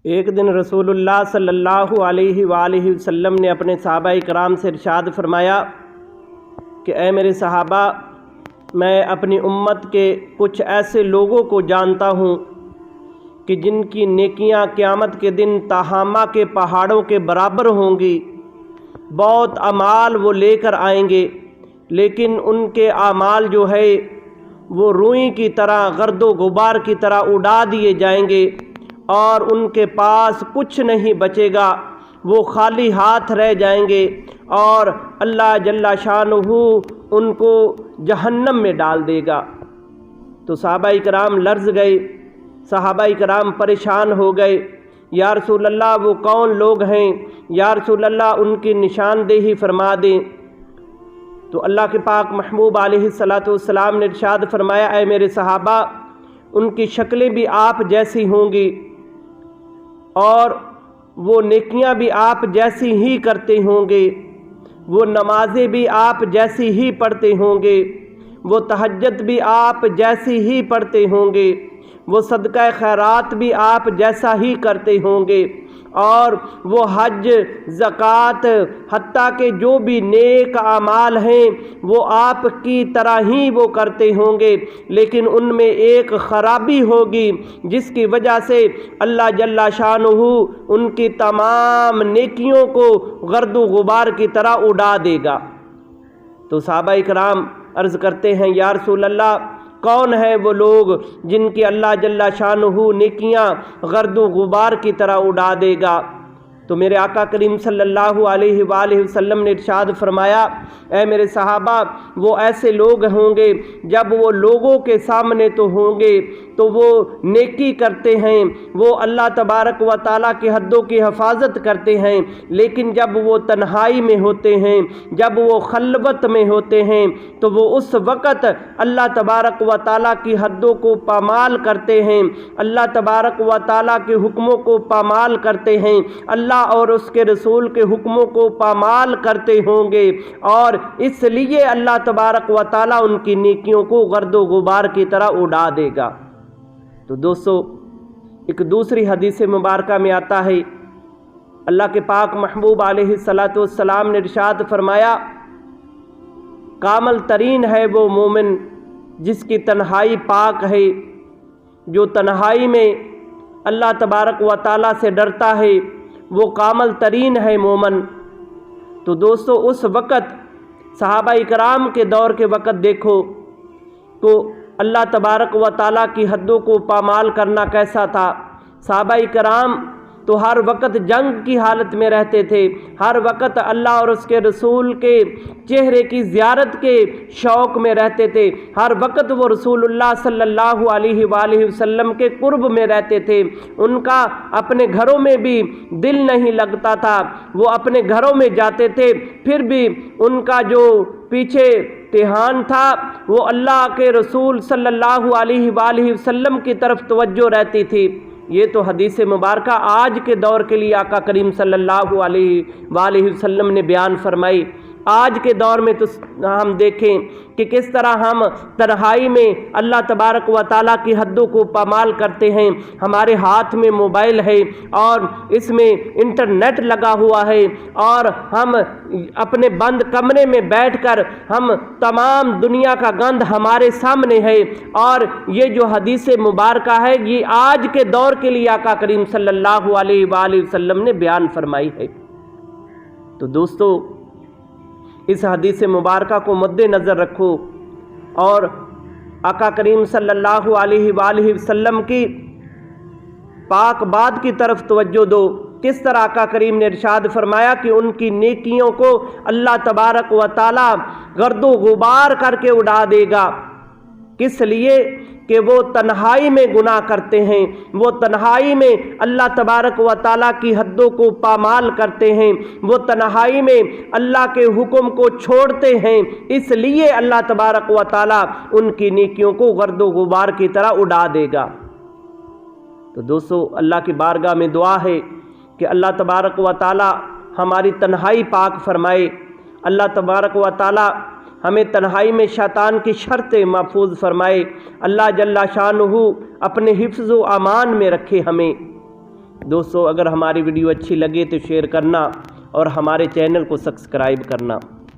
ایک دن رسولullah صلی اللہ علیہ وآلہ وسلم نے اپنے صحابہ کرام سے ارشاد فرمایا کہ اے میرے صحابہ، میں اپنی امت کے کچھ ایسے لوگوں کو جانتا ہوں کہ جن کی نیکیاں قیامت کے دن تہامہ کے پہاڑوں کے برابر ہوں گی۔ بہت اعمال وہ لے کر آئیں گے، لیکن ان کے اعمال جو ہے وہ روئی کی طرح، گرد و غبار کی طرح اڑا دیے جائیں گے اور ان کے پاس کچھ نہیں بچے گا، وہ خالی ہاتھ رہ جائیں گے اور اللہ جل شانہ ان کو جہنم میں ڈال دے گا۔ تو صحابہ کرام لرز گئے، صحابہ کرام پریشان ہو گئے، یا رسول اللہ وہ کون لوگ ہیں؟ یا رسول اللہ ان کی نشاندہی فرما دیں۔ تو اللہ کے پاک محبوب علیہ الصلاۃ والسلام نے ارشاد فرمایا، اے میرے صحابہ، ان کی شکلیں بھی آپ جیسی ہوں گی اور وہ نیکیاں بھی آپ جیسی ہی کرتے ہوں گے، وہ نمازیں بھی آپ جیسی ہی پڑھتے ہوں گے، وہ تہجد بھی آپ جیسی ہی پڑھتے ہوں گے، وہ صدقہ خیرات بھی آپ جیسا ہی کرتے ہوں گے، اور وہ حج، زکوٰۃ، حتیٰ کہ جو بھی نیک اعمال ہیں وہ آپ کی طرح ہی وہ کرتے ہوں گے، لیکن ان میں ایک خرابی ہوگی جس کی وجہ سے اللہ جل شانہ ان کی تمام نیکیوں کو گرد و غبار کی طرح اڑا دے گا۔ تو صحابہ کرام عرض کرتے ہیں، یا رسول اللہ کون ہے وہ لوگ جن کی اللہ جل شانہ نیکیاں گرد و غبار کی طرح اڑا دے گا؟ تو میرے آقا کریم صلی اللہ علیہ وآلہ وسلم نے ارشاد فرمایا، اے میرے صحابہ، وہ ایسے لوگ ہوں گے جب وہ لوگوں کے سامنے تو ہوں گے تو وہ نیکی کرتے ہیں، وہ اللہ تبارک و تعالیٰ کی حدوں کی حفاظت کرتے ہیں، لیکن جب وہ تنہائی میں ہوتے ہیں، جب وہ خلوت میں ہوتے ہیں تو وہ اس وقت اللہ تبارک و تعالیٰ کی حدوں کو پامال کرتے ہیں، اللہ تبارک و تعالیٰ کے حکموں کو پامال کرتے ہیں، اللہ اور اس کے رسول کے حکموں کو پامال کرتے ہوں گے، اور اس لیے اللہ تبارک و تعالیٰ ان کی نیکیوں کو گرد و غبار کی طرح اڑا دے گا۔ تو دوستو، ایک دوسری حدیث مبارکہ میں آتا ہے، اللہ کے پاک محبوب علیہ الصلاۃ والسلام نے ارشاد فرمایا، کامل ترین ہے وہ مومن جس کی تنہائی پاک ہے، جو تنہائی میں اللہ تبارک و تعالیٰ سے ڈرتا ہے، وہ کامل ترین ہے مومن۔ تو دوستو، اس وقت صحابہ کرام کے دور کے وقت دیکھو تو اللہ تبارک و تعالیٰ کی حدوں کو پامال کرنا کیسا تھا۔ صحابہ کرام تو ہر وقت جنگ کی حالت میں رہتے تھے، ہر وقت اللہ اور اس کے رسول کے چہرے کی زیارت کے شوق میں رہتے تھے، ہر وقت وہ رسول اللہ صلی اللہ علیہ وآلہ وسلم کے قرب میں رہتے تھے، ان کا اپنے گھروں میں بھی دل نہیں لگتا تھا، وہ اپنے گھروں میں جاتے تھے پھر بھی ان کا جو پیچھے دھیان تھا وہ اللہ کے رسول صلی اللہ علیہ وآلہ وسلم کی طرف توجہ رہتی تھی۔ یہ تو حدیث مبارکہ آج کے دور کے لیے آقا کریم صلی اللہ علیہ وآلہ وسلم نے بیان فرمائی۔ آج کے دور میں تو ہم دیکھیں کہ کس طرح ہم تنہائی میں اللہ تبارک و تعالیٰ کی حدوں کو پامال کرتے ہیں۔ ہمارے ہاتھ میں موبائل ہے اور اس میں انٹرنیٹ لگا ہوا ہے، اور ہم اپنے بند کمرے میں بیٹھ کر ہم تمام دنیا کا گند ہمارے سامنے ہے، اور یہ جو حدیث مبارکہ ہے یہ آج کے دور کے لیے آقا کریم صلی اللہ علیہ وآلہ وسلم نے بیان فرمائی ہے۔ تو دوستو، اس حدیث مبارکہ کو مد نظر رکھو اور آقا کریم صلی اللہ علیہ وآلہ وسلم کی پاک بات کی طرف توجہ دو۔ کس طرح آقا کریم نے ارشاد فرمایا کہ ان کی نیکیوں کو اللہ تبارک و تعالیٰ گرد و غبار کر کے اڑا دے گا۔ کس لیے؟ کہ وہ تنہائی میں گناہ کرتے ہیں، وہ تنہائی میں اللہ تبارک و تعالیٰ کی حدوں کو پامال کرتے ہیں، وہ تنہائی میں اللہ کے حکم کو چھوڑتے ہیں، اس لیے اللہ تبارک و تعالیٰ ان کی نیکیوں کو گرد و غبار کی طرح اڑا دے گا۔ تو دوستو، اللہ کی بارگاہ میں دعا ہے کہ اللہ تبارک و تعالیٰ ہماری تنہائی پاک فرمائے، اللہ تبارک و تعالیٰ ہمیں تنہائی میں شیطان کی شرطیں محفوظ فرمائے، اللہ جل شانہ اپنے حفظ و امان میں رکھے ہمیں۔ دوستو اگر ہماری ویڈیو اچھی لگے تو شیئر کرنا اور ہمارے چینل کو سبسکرائب کرنا۔